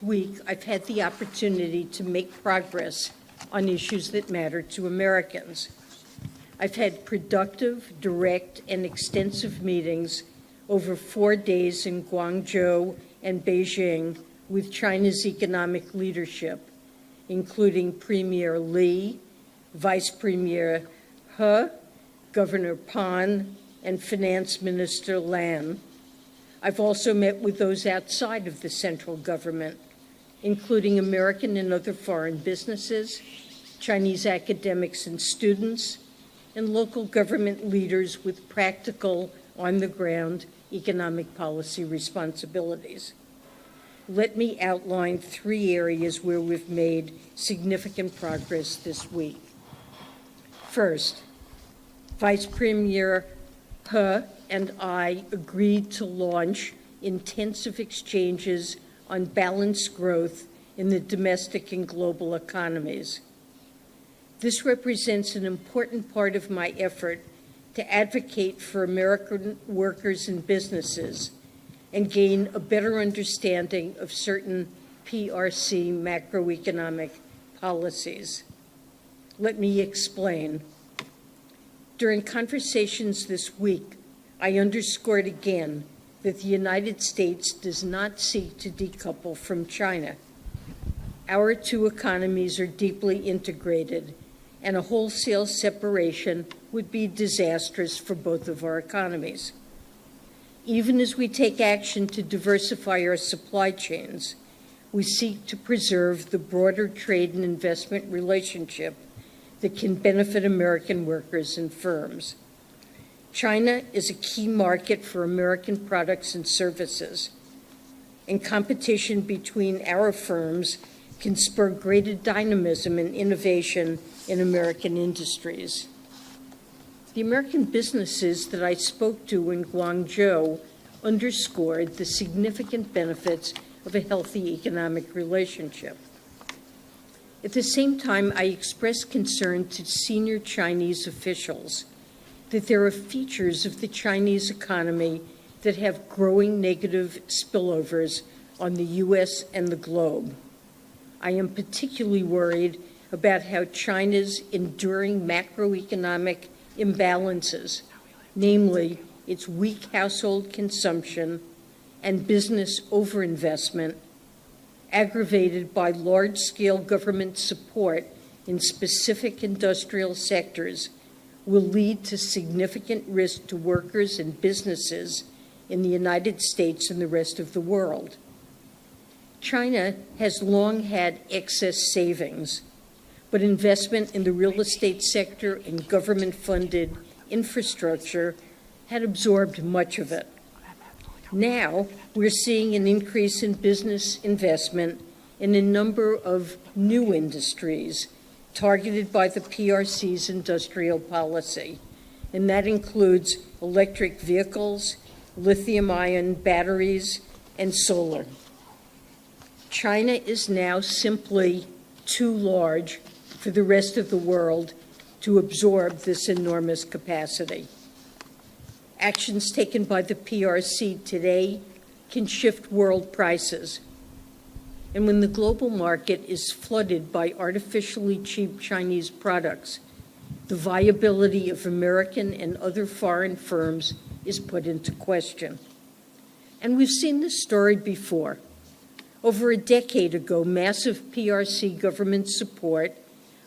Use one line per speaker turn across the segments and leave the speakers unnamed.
Week, I've had the opportunity to make progress on issues that matter to Americans. I've had productive, direct, and extensive meetings over 4 days in Guangzhou and Beijing with China's economic leadership, including Premier Li, Vice Premier He, Governor Pan, and Finance Minister Lan. I've also met with those outside of the central government, including American and other foreign businesses, Chinese academics and students, and local government leaders with practical, on-the-ground economic policy responsibilities. Let me outline 3 areas where we've made significant progress this week. First, Vice Premier He and I agreed to launch intensive exchanges on balanced growth in the domestic and global economies. This represents an important part of my effort to advocate for American workers and businesses and gain a better understanding of certain PRC macroeconomic policies. Let me explain. During conversations this week, I underscored again that the United States does not seek to decouple from China. Our 2 economies are deeply integrated, and a wholesale separation would be disastrous for both of our economies. Even as we take action to diversify our supply chains, we seek to preserve the broader trade and investment relationship that can benefit American workers and firms. China is a key market for American products and services, and competition between our firms can spur greater dynamism and innovation in American industries. The American businesses that I spoke to in Guangzhou underscored the significant benefits of a healthy economic relationship. At the same time, I expressed concern to senior Chinese officials that there are features of the Chinese economy that have growing negative spillovers on the U.S. and the globe. I am particularly worried about how China's enduring macroeconomic imbalances, namely its weak household consumption and business overinvestment, aggravated by large-scale government support in specific industrial sectors, will lead to significant risk to workers and businesses in the United States and the rest of the world. China has long had excess savings, but investment in the real estate sector and government-funded infrastructure had absorbed much of it. Now, we're seeing an increase in business investment in a number of new industries targeted by the PRC's industrial policy, and that includes electric vehicles, lithium-ion batteries, and solar. China is now simply too large for the rest of the world to absorb this enormous capacity. Actions taken by the PRC today can shift world prices. And when the global market is flooded by artificially cheap Chinese products, the viability of American and other foreign firms is put into question. And we've seen this story before. Over a decade ago, massive PRC government support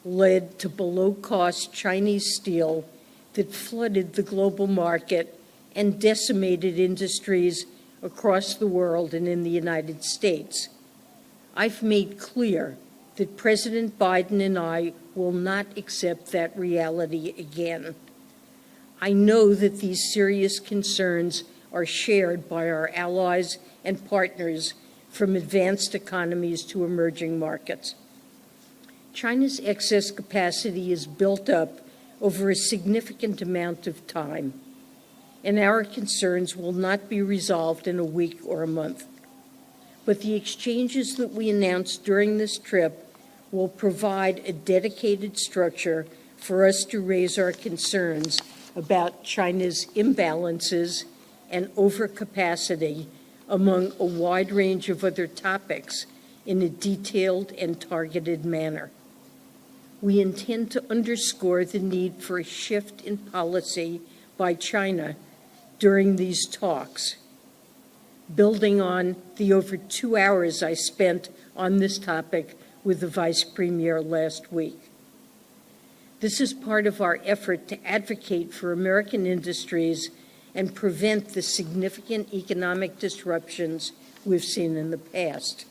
led to below-cost Chinese steel that flooded the global market and decimated industries across the world and in the United States. I've made clear that President Biden and I will not accept that reality again. I know that these serious concerns are shared by our allies and partners from advanced economies to emerging markets. China's excess capacity is built up over a significant amount of time, and our concerns will not be resolved in a week or a month. But the exchanges that we announced during this trip will provide a dedicated structure for us to raise our concerns about China's imbalances and overcapacity among a wide range of other topics, in a detailed and targeted manner. We intend to underscore the need for a shift in policy by China during these talks, building on the over 2 hours I spent on this topic with the Vice Premier last week. This is part of our effort to advocate for American industries and prevent the significant economic disruptions we've seen in the past.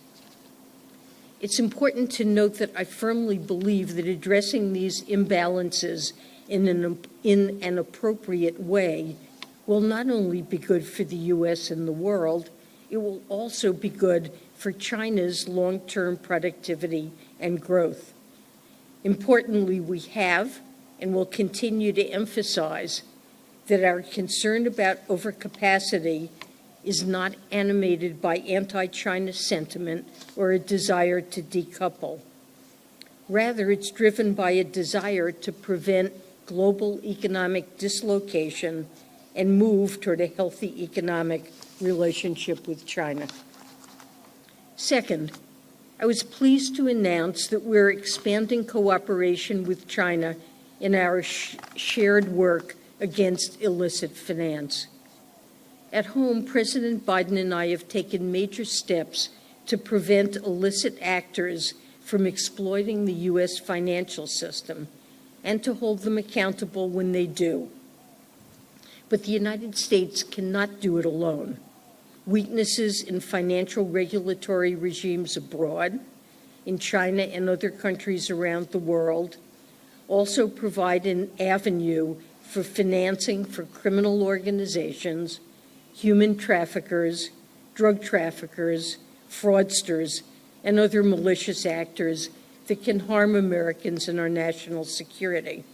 It's important to note that I firmly believe that addressing these imbalances in an appropriate way will not only be good for the U.S. and the world, it will also be good for China's long-term productivity and growth. Importantly, we have and will continue to emphasize that our concern about overcapacity is not animated by anti-China sentiment or a desire to decouple. Rather, it's driven by a desire to prevent global economic dislocation and move toward a healthy economic relationship with China. Second, I was pleased to announce that we're expanding cooperation with China in our shared work against illicit finance. At home, President Biden and I have taken major steps to prevent illicit actors from exploiting the U.S. financial system and to hold them accountable when they do. But the United States cannot do it alone. Weaknesses in financial regulatory regimes abroad, in China and other countries around the world, also provide an avenue for financing for criminal organizations, human traffickers, drug traffickers, fraudsters, and other malicious actors that can harm Americans and our national security.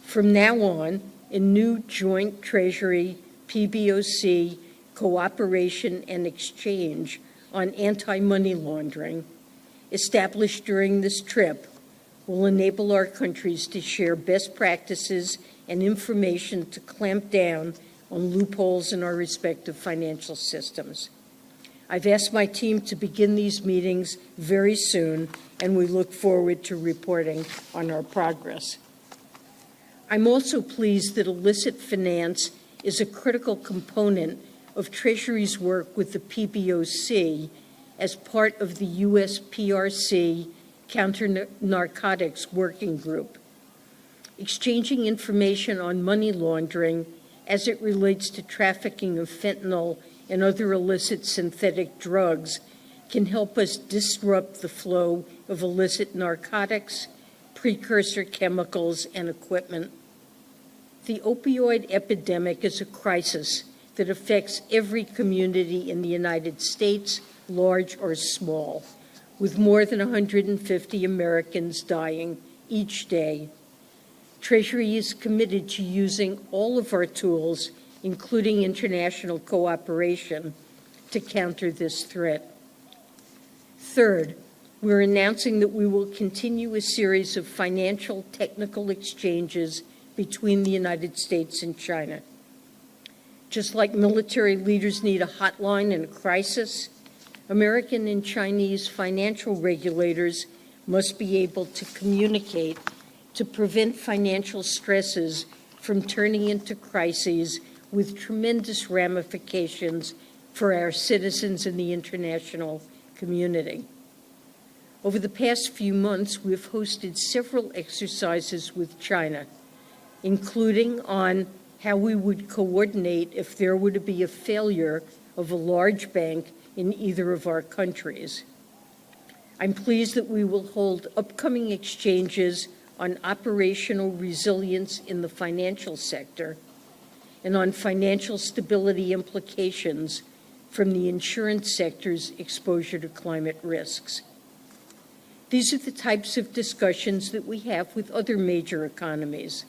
From now on, a new joint Treasury PBOC cooperation and exchange on anti-money laundering, established during this trip, will enable our countries to share best practices and information to clamp down on loopholes in our respective financial systems. I've asked my team to begin these meetings very soon, and we look forward to reporting on our progress. I'm also pleased that illicit finance is a critical component of Treasury's work with the PBOC as part of the U.S. PRC Counter-Narcotics Working Group. Exchanging information on money laundering as it relates to trafficking of fentanyl and other illicit synthetic drugs can help us disrupt the flow of illicit narcotics, precursor chemicals, and equipment. The opioid epidemic is a crisis that affects every community in the United States, large or small, with more than 150 Americans dying each day. Treasury is committed to using all of our tools, including international cooperation, to counter this threat. Third, we're announcing that we will continue a series of financial technical exchanges between the United States and China. Just like military leaders need a hotline in a crisis, American and Chinese financial regulators must be able to communicate to prevent financial stresses from turning into crises with tremendous ramifications for our citizens and the international community. Over the past few months, we've hosted several exercises with China, including on how we would coordinate if there were to be a failure of a large bank in either of our countries. I'm pleased that we will hold upcoming exchanges on operational resilience in the financial sector and on financial stability implications from the insurance sector's exposure to climate risks. These are the types of discussions that we have with other major economies.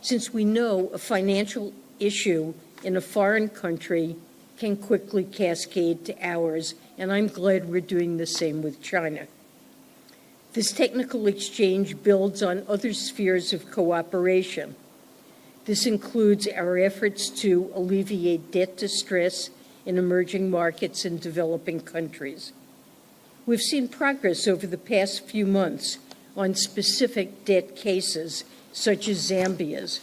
Since we know a financial issue in a foreign country can quickly cascade to ours, and I'm glad we're doing the same with China. This technical exchange builds on other spheres of cooperation. This includes our efforts to alleviate debt distress in emerging markets and developing countries. We've seen progress over the past few months on specific debt cases, such as Zambia's.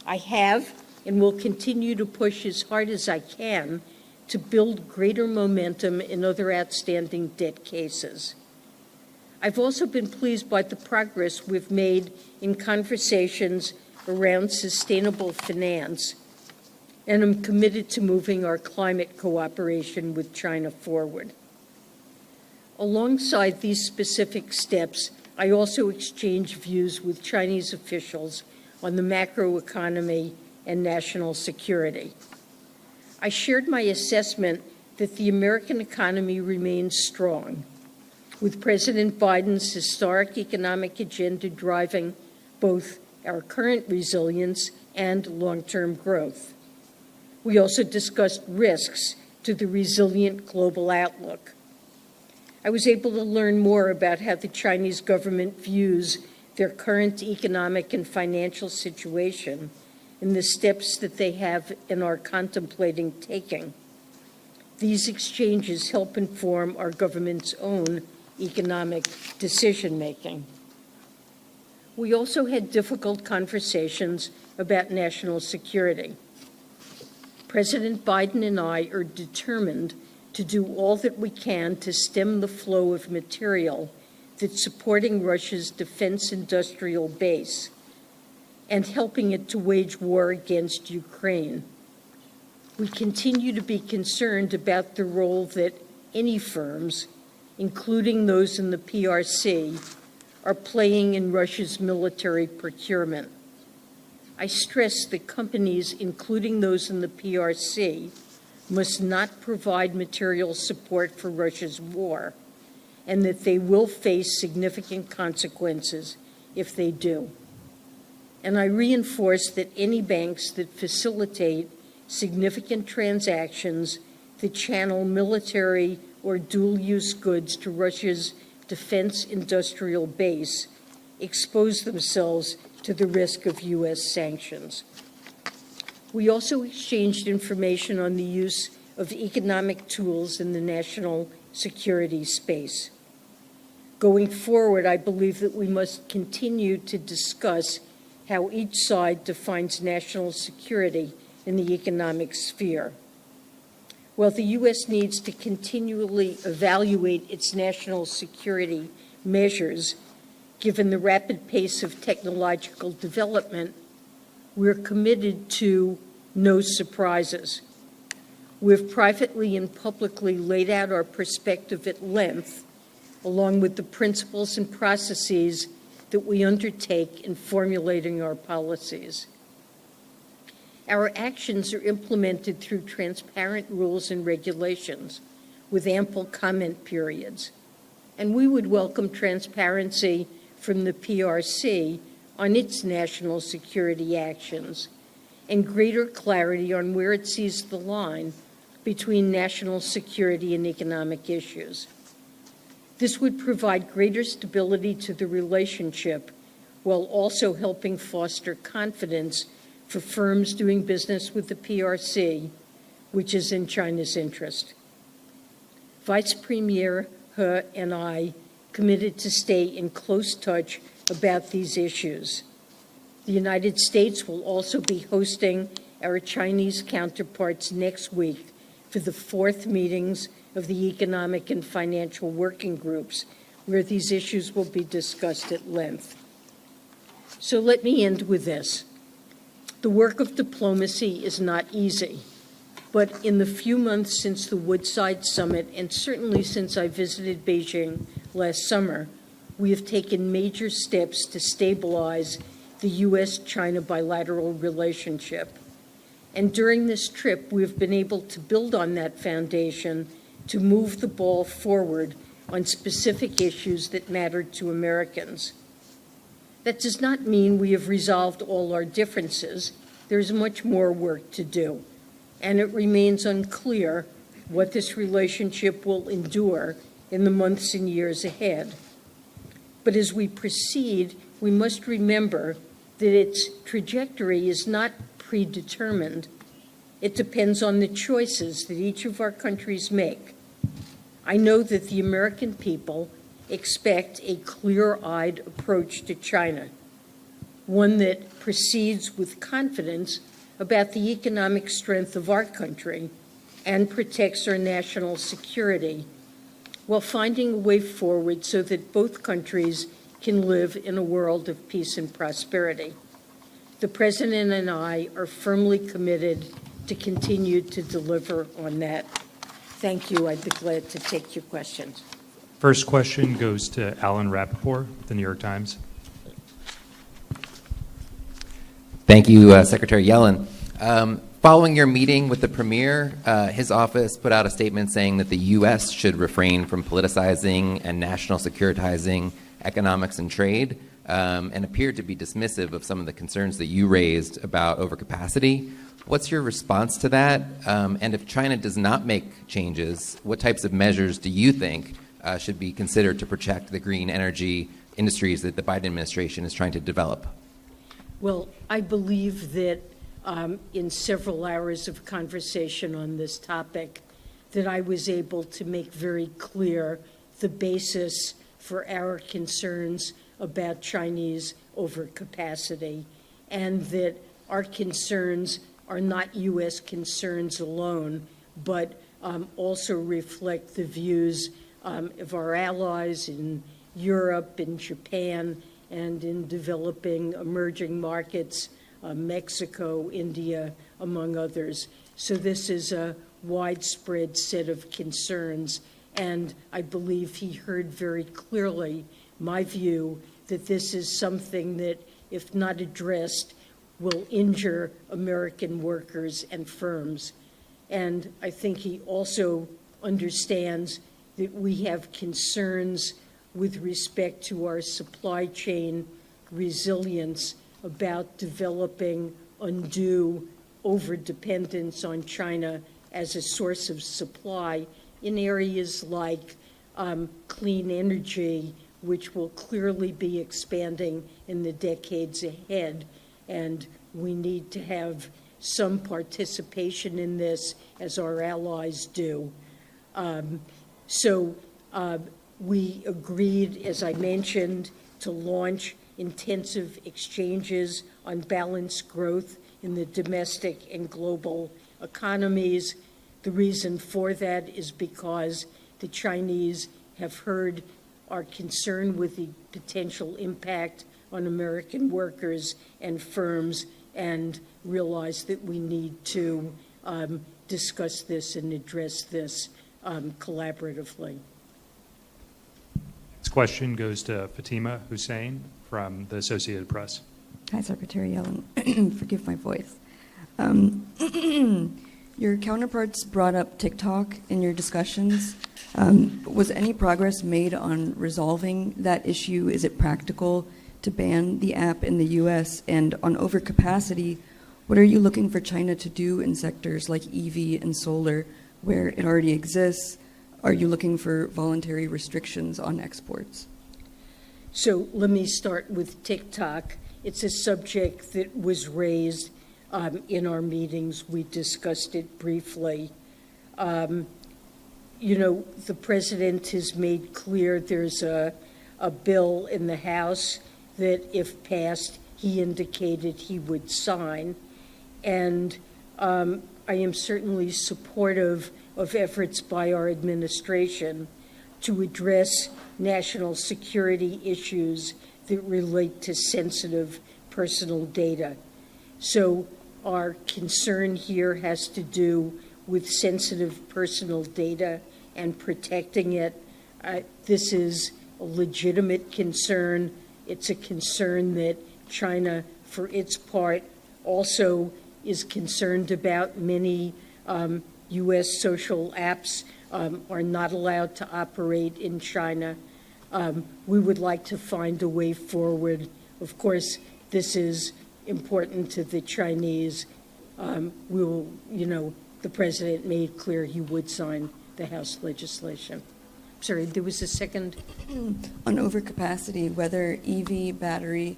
I have and will continue to push as hard as I can to build greater momentum in other outstanding debt cases. I've also been pleased by the progress we've made in conversations around sustainable finance, and I'm committed to moving our climate cooperation with China forward. Alongside these specific steps, I also exchange views with Chinese officials on the macroeconomy and national security. I shared my assessment that the American economy remains strong, with President Biden's historic economic agenda driving both our current resilience and long-term growth. We also discussed risks to the resilient global outlook. I was able to learn more about how the Chinese government views their current economic and financial situation and the steps that they have and are contemplating taking. These exchanges help inform our government's own economic decision-making. We also had difficult conversations about national security. President Biden and I are determined to do all that we can to stem the flow of material that's supporting Russia's defense industrial base and helping it to wage war against Ukraine. We continue to be concerned about the role that any firms, including those in the PRC, are playing in Russia's military procurement. I stress that companies, including those in the PRC, must not provide material support for Russia's war, and that they will face significant consequences if they do. And I reinforce that any banks that facilitate significant transactions that channel military or dual-use goods to Russia's defense industrial base expose themselves to the risk of U.S. sanctions. We also exchanged information on the use of economic tools in the national security space. Going forward, I believe that we must continue to discuss how each side defines national security in the economic sphere. While the U.S. needs to continually evaluate its national security measures, given the rapid pace of technological development, we're committed to no surprises. We've privately and publicly laid out our perspective at length, along with the principles and processes that we undertake in formulating our policies. Our actions are implemented through transparent rules and regulations with ample comment periods, and we would welcome transparency from the PRC on its national security actions and greater clarity on where it sees the line between national security and economic issues. This would provide greater stability to the relationship while also helping foster confidence for firms doing business with the PRC, which is in China's interest. Vice Premier He and I committed to stay in close touch about these issues. The United States will also be hosting our Chinese counterparts next week for the fourth meetings of the Economic and Financial Working Groups, where these issues will be discussed at length. So let me end with this. The work of diplomacy is not easy, but in the few months since the Woodside Summit, and certainly since I visited Beijing last summer, we have taken major steps to stabilize the U.S.-China bilateral relationship. And during this trip, we've been able to build on that foundation to move the ball forward on specific issues that matter to Americans. That does not mean we have resolved all our differences. There's much more work to do, and it remains unclear what this relationship will endure in the months and years ahead. But as we proceed, we must remember that its trajectory is not predetermined. It depends on the choices that each of our countries make. I know that the American people expect a clear-eyed approach to China, one that proceeds with confidence about the economic strength of our country and protects our national security, while finding a way forward so that both countries can live in a world of peace and prosperity. The President and I are firmly committed to continue to deliver on that. Thank you. I'd be glad to take your questions.
First question goes to Alan Rappaport, The New York Times.
Thank you, Secretary Yellen. Following your meeting with the Premier, his office put out a statement saying that the U.S. should refrain from politicizing and national securitizing economics and trade, and appeared to be dismissive of some of the concerns that you raised about overcapacity. What's your response to that? And if China does not make changes, what types of measures do you think should be considered to protect the green energy industries that the Biden administration is trying to develop?
Well, I believe that in several hours of conversation on this topic, that I was able to make very clear the basis for our concerns about Chinese overcapacity, and that our concerns are not U.S. concerns alone, but also reflect the views of our allies in Europe, in Japan, and in developing emerging markets, Mexico, India, among others. So this is a widespread set of concerns, and I believe he heard very clearly my view that this is something that, if not addressed, will injure American workers and firms. And I think he also understands that we have concerns with respect to our supply chain resilience about developing undue overdependence on China as a source of supply in areas like clean energy, which will clearly be expanding in the decades ahead. And we need to have some participation in this, as our allies do. We agreed, as I mentioned, to launch intensive exchanges on balanced growth in the domestic and global economies. The reason for that is because the Chinese have heard our concern with the potential impact on American workers and firms, and realize that we need to discuss this and address this collaboratively.
Next question goes to Fatima Hussein from the Associated Press.
Hi, Secretary Yellen. Forgive my voice. Your counterparts brought up TikTok in your discussions. Was any progress made on resolving that issue? Is it practical to ban the app in the U.S.? And on overcapacity, what are you looking for China to do in sectors like EV and solar, where it already exists? Are you looking for voluntary restrictions on exports?
So let me start with TikTok. It's a subject that was raised in our meetings. We discussed it briefly. The president has made clear there's a bill in the House that, if passed, he indicated he would sign. And I am certainly supportive of efforts by our administration to address national security issues that relate to sensitive personal data. So our concern here has to do with sensitive personal data and protecting it. This is a legitimate concern. It's a concern that China, for its part, also is concerned about. Many U.S. social apps are not allowed to operate in China. We would like to find a way forward. Of course, this is important to the Chinese. The president made clear he would sign the House legislation. Sorry, there was a second.
On overcapacity, whether EV, battery,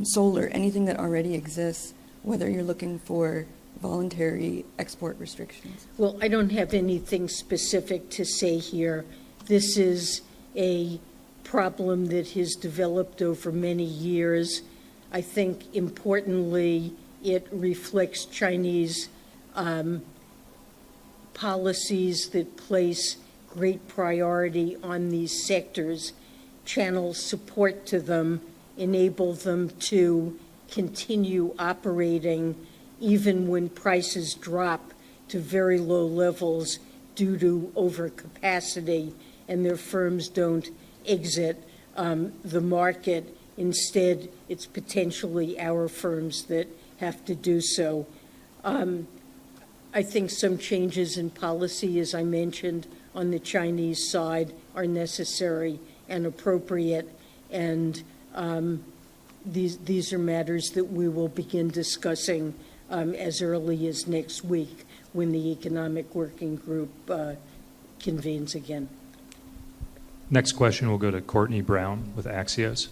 solar, anything that already exists, whether you're looking for voluntary export restrictions?
Well, I don't have anything specific to say here. This is a problem that has developed over many years. I think, importantly, it reflects Chinese policies that place great priority on these sectors, channel support to them, enable them to continue operating even when prices drop to very low levels due to overcapacity, and their firms don't exit the market. Instead, it's potentially our firms that have to do so. I think some changes in policy, as I mentioned, on the Chinese side are necessary and appropriate, and these are matters that we will begin discussing as early as next week when the Economic Working Group convenes again.
Next question will go to Courtney Brown with Axios.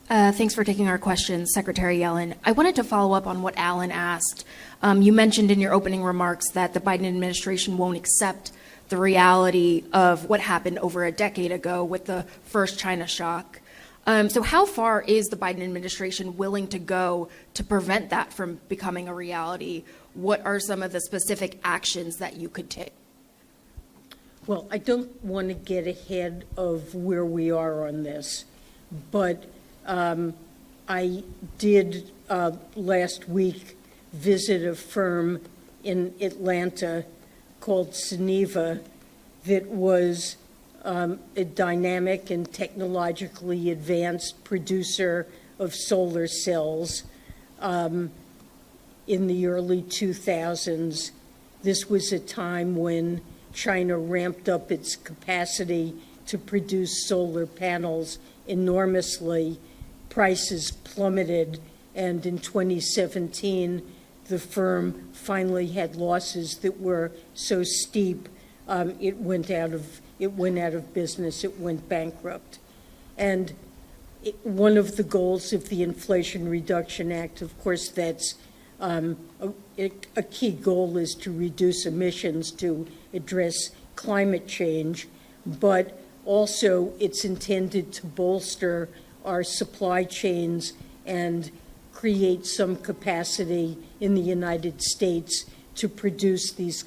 Thanks for taking our questions, Secretary Yellen. I wanted to follow up on what Alan asked. You mentioned in your opening remarks that the Biden administration won't accept the reality of what happened over a decade ago with the first China shock. So how far is the Biden administration willing to go to prevent that from becoming a reality? What are some of the specific actions that you could take?
Well, I don't want to get ahead of where we are on this, but I did last week visit a firm in Atlanta called Sunniva that was a dynamic and technologically advanced producer of solar cells in the early 2000s. This was a time when China ramped up its capacity to produce solar panels enormously. Prices plummeted, and in 2017, the firm finally had losses that were so steep it went out of business. It went bankrupt. And one of the goals of the Inflation Reduction Act, of course, that's a key goal is to reduce emissions to address climate change, but also it's intended to bolster our supply chains and create some capacity in the United States to produce these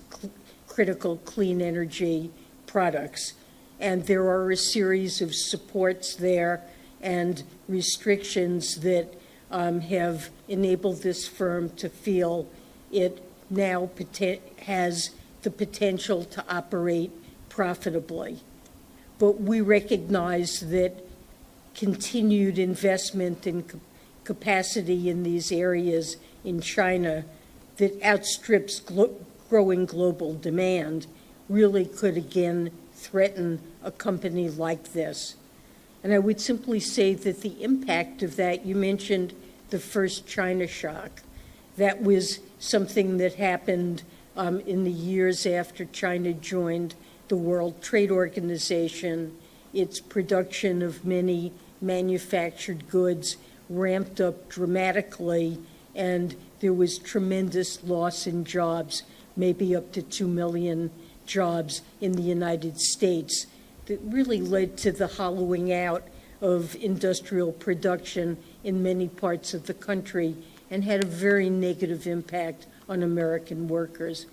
critical clean energy products. And there are a series of supports there and restrictions that have enabled this firm to feel it now has the potential to operate profitably. But we recognize that continued investment in capacity in these areas in China that outstrips growing global demand really could again threaten a company like this. And I would simply say that the impact of that, you mentioned the first China shock. That was something that happened in the years after China joined the World Trade Organization. Its production of many manufactured goods ramped up dramatically, and there was tremendous loss in jobs, maybe up to 2 million jobs in the United States, that really led to the hollowing out of industrial production in many parts of the country and had a very negative impact on American workers.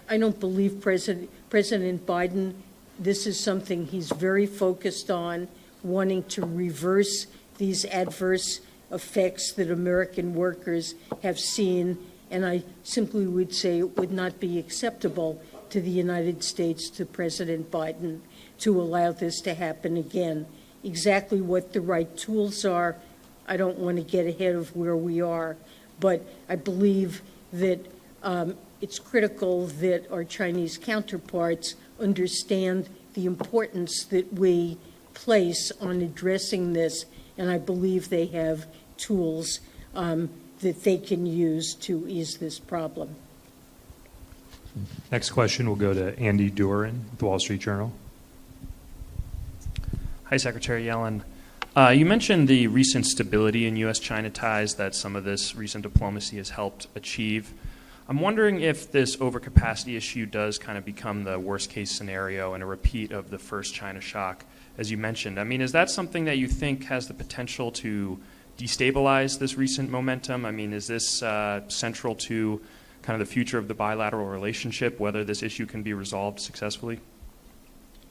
I don't believe President Biden, this is something he's very focused on, wanting to reverse these adverse effects that American workers have seen, and I simply would say it would not be acceptable to the United States, to President Biden, to allow this to happen again. Exactly what the right tools are, I don't want to get ahead of where we are, but I believe that it's critical that our Chinese counterparts understand the importance that we place on addressing this, and I believe they have tools that they can use to ease this problem.
Next question will go to Andy Durin with the Wall Street Journal.
Hi, Secretary Yellen.
You mentioned the recent stability in U.S.-China ties that some of this recent diplomacy has helped achieve. I'm wondering if this overcapacity issue does kind of become the worst-case scenario and a repeat of the first China shock, as you mentioned. I mean, is that something that you think has the potential to destabilize this recent momentum? I mean, is this central to kind of the future of the bilateral relationship, whether this issue can be resolved successfully?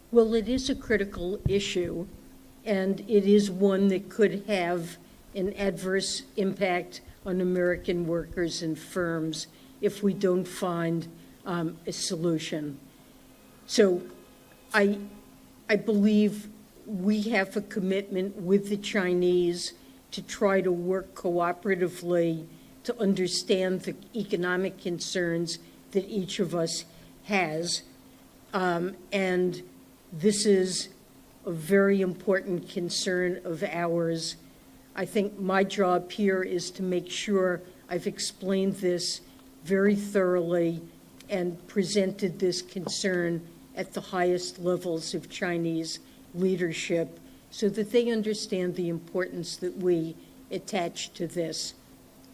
Well, it is a critical issue, and it is one that could have an adverse impact on American workers and firms if we don't find a solution. So I believe we have a commitment with the Chinese to try to work cooperatively to understand the economic concerns that each of us has. And this is a very important concern of ours. I think my job here is to make sure I've explained this very thoroughly and presented this concern at the highest levels of Chinese leadership so that they understand the importance that we attach to this.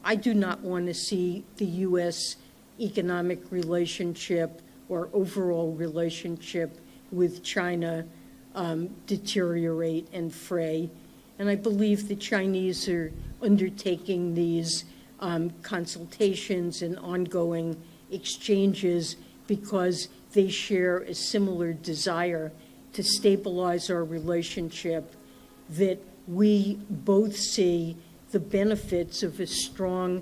I do not want to see the U.S. economic relationship or overall relationship with China deteriorate and fray. And I believe the Chinese are undertaking these consultations and ongoing exchanges because they share a similar desire to stabilize our relationship, that we both see the benefits of a strong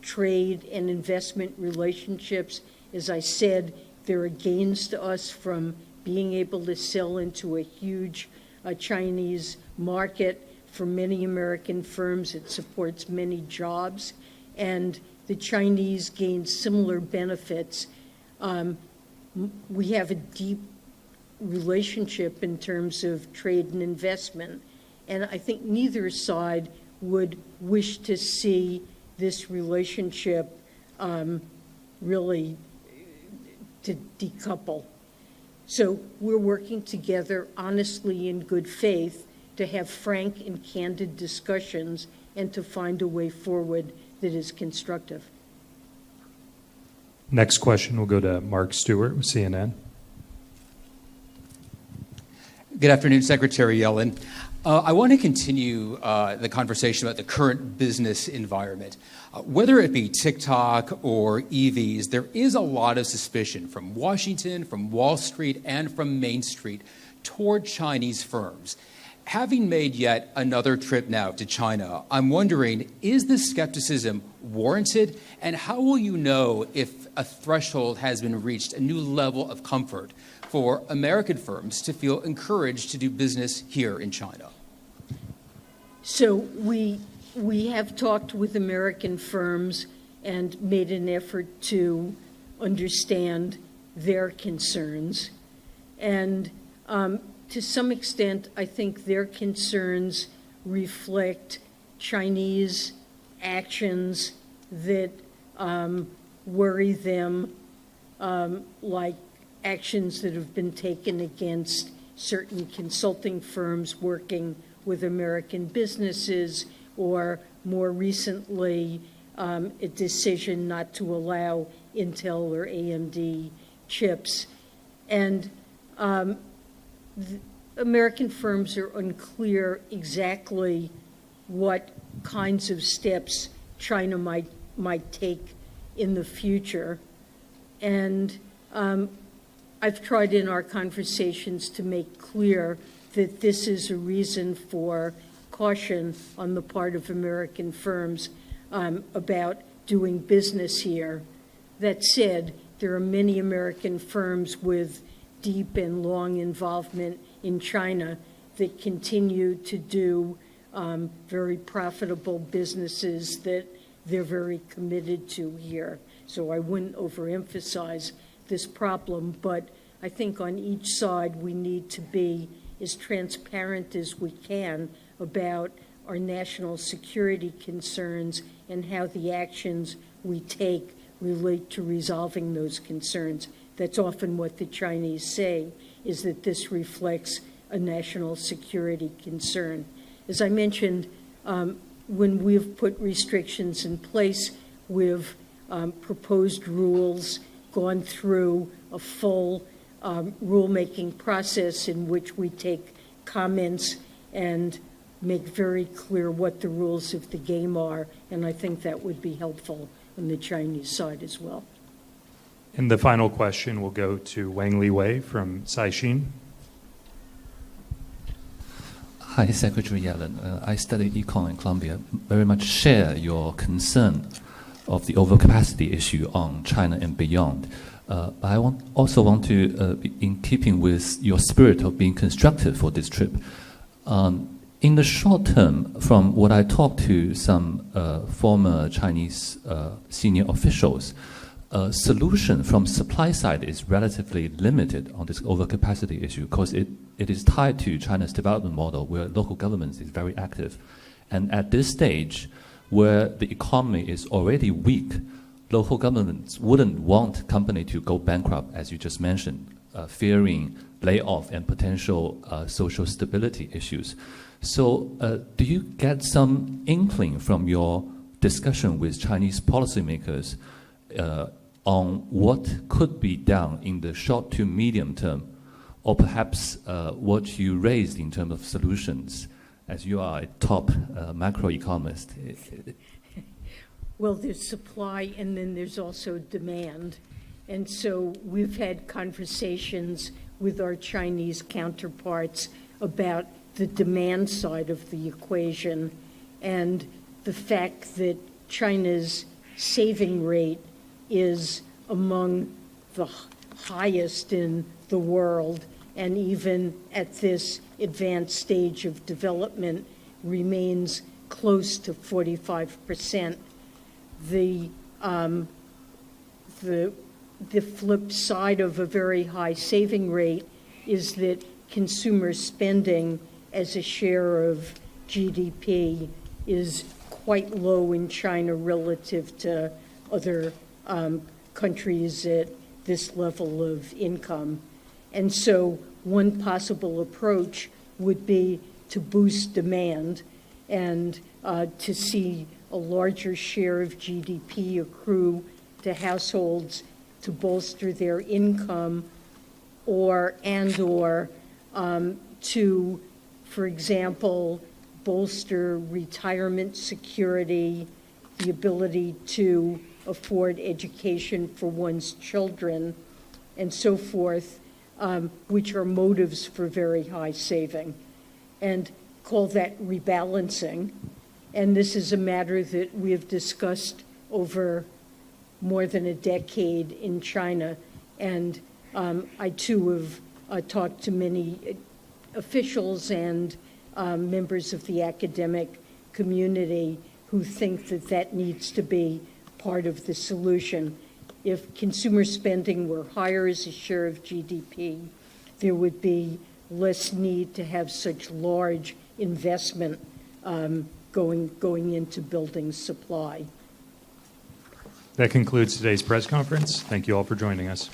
trade and investment relationships. As I said, there are gains to us from being able to sell into a huge Chinese market. For many American firms, it supports many jobs, and the Chinese gain similar benefits. We have a deep relationship in terms of trade and investment, and I think neither side would wish to see this relationship really to decouple. So we're working together honestly in good faith to have frank and candid discussions and to find a way forward that is constructive.
Next question will go to Mark Stewart with CNN.
Good afternoon, Secretary Yellen. I want to continue the conversation about the current business environment. Whether it be TikTok or EVs, there is a lot of suspicion from Washington, from Wall Street, and from Main Street toward Chinese firms. Having made yet another trip now to China, I'm wondering, is this skepticism warranted? And how will you know if a threshold has been reached, a new level of comfort for American firms to feel encouraged to do business here in China?
So we have talked with American firms and made an effort to understand their concerns. And to some extent, I think their concerns reflect Chinese actions that worry them, like actions that have been taken against certain consulting firms working with American businesses, or more recently, a decision not to allow Intel or AMD chips. And American firms are unclear exactly what kinds of steps China might take in the future. And I've tried in our conversations to make clear that this is a reason for caution on the part of American firms about doing business here. That said, there are many American firms with deep and long involvement in China that continue to do very profitable businesses that they're very committed to here. So I wouldn't overemphasize this problem, but I think on each side we need to be as transparent as we can about our national security concerns and how the actions we take relate to resolving those concerns. That's often what the Chinese say, is that this reflects a national security concern. as I mentioned, when we've put restrictions in place, we've proposed rules, gone through a full rulemaking process in which we take comments and make very clear what the rules of the game are, and I think that would be helpful on the Chinese side as well.
And the final question will go to Wang Li Wei from Caixin.
Hi, Secretary Yellen. I study econ in Columbia. Very much share your concern of the overcapacity issue on China and beyond. But I also want to be in keeping with your spirit of being constructive for this trip. In the short term, from what I talked to some former Chinese senior officials, solution from supply side is relatively limited on this overcapacity issue because it is tied to China's development model where local governments is very active. And at this stage, where the economy is already weak, local governments wouldn't want company to go bankrupt, as you just mentioned, fearing layoff and potential social stability issues. So do you get some inkling from your discussion with Chinese policymakers on what could be done in the short to medium term, or perhaps what you raised in terms of solutions, as you are a top macroeconomist?
Well, there's supply and then there's also demand. And so we've had conversations with our Chinese counterparts about the demand side of the equation and the fact that China's saving rate is among the highest in the world, and even at this advanced stage of development remains close to 45%. The flip side of a very high saving rate is that consumer spending as a share of GDP is quite low in China relative to other countries at this level of income. And so one possible approach would be to boost demand and to see a larger share of GDP accrue to households to bolster their income or to, for example, bolster retirement security, the ability to afford education for one's children, and so forth, which are motives for very high saving, and call that rebalancing. And this is a matter that we have discussed over more than a decade in China. And I, too, have talked to many officials and members of the academic community who think that that needs to be part of the solution. If consumer spending were higher as a share of GDP, there would be less need to have such large investment going into building supply.
That concludes today's press conference. Thank you all for joining us.